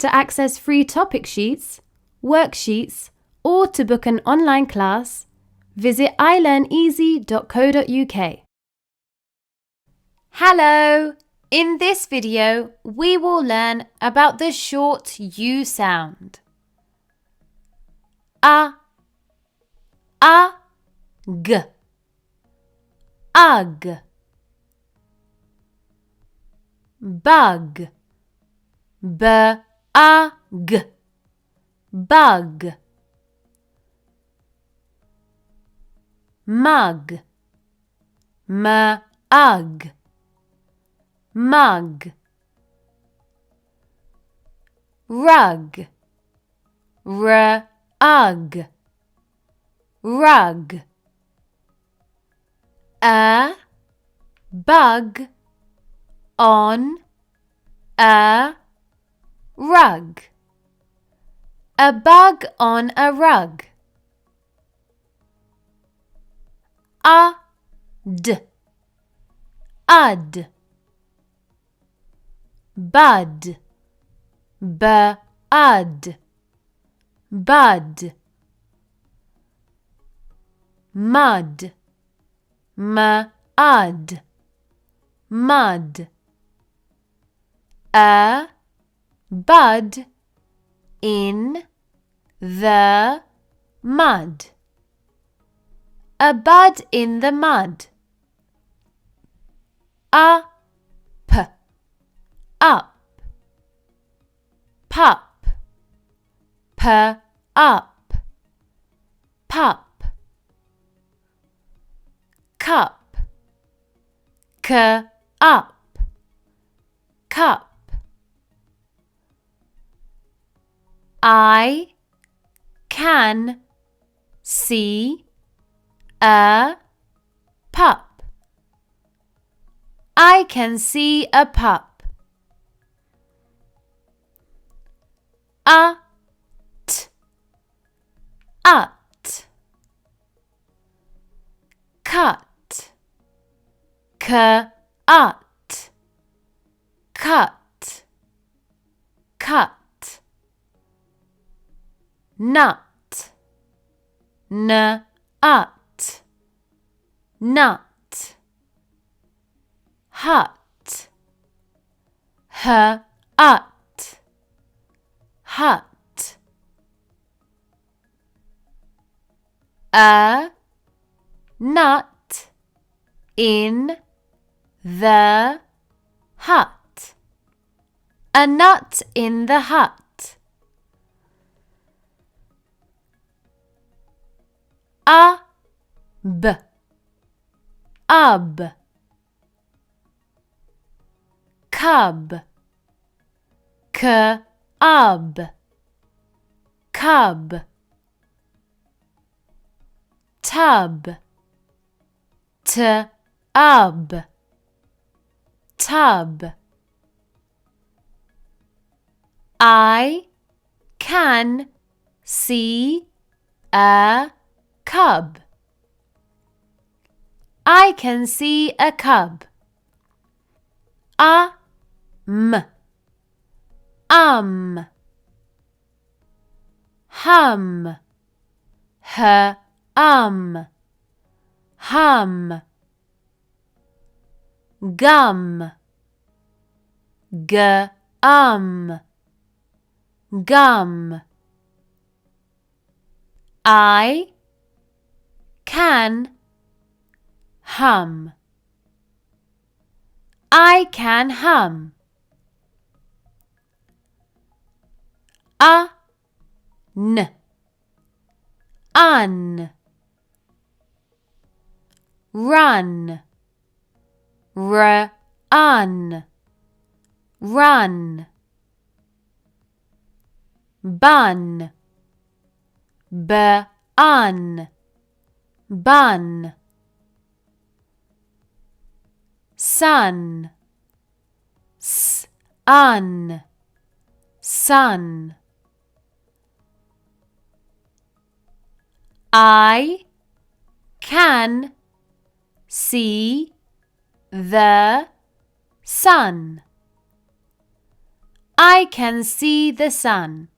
To access free topic sheets, worksheets, or to book an online class, visit ilearneasy.co.uk. Hello! In this video, we will learn about the short U sound. A, g, ug, bug, bug, bug, mug, mug, mug, rug, rug, rug, a bug on a rug, a bug on a rug. Ud, bud, bud, bud, mud, mud, mud, a bud in the mud, a bud in the mud. Up, up, pup, up, pup, cup, up, cup. I can see a pup. I can see a pup. Ut, cut, cut, cut, cut, nut, nut, nut, hut, hut, hut, a nut in the hut, a nut in the hut. Ub, cub, cub, cub, tub, tub, tub. I can see a cub. I can see a cub. Hum, hum, hum, gum, gum. I can hum. I can hum. Un, run, run, run, bun, bun, bun, sun, sun, sun. I can see the sun. I can see the sun.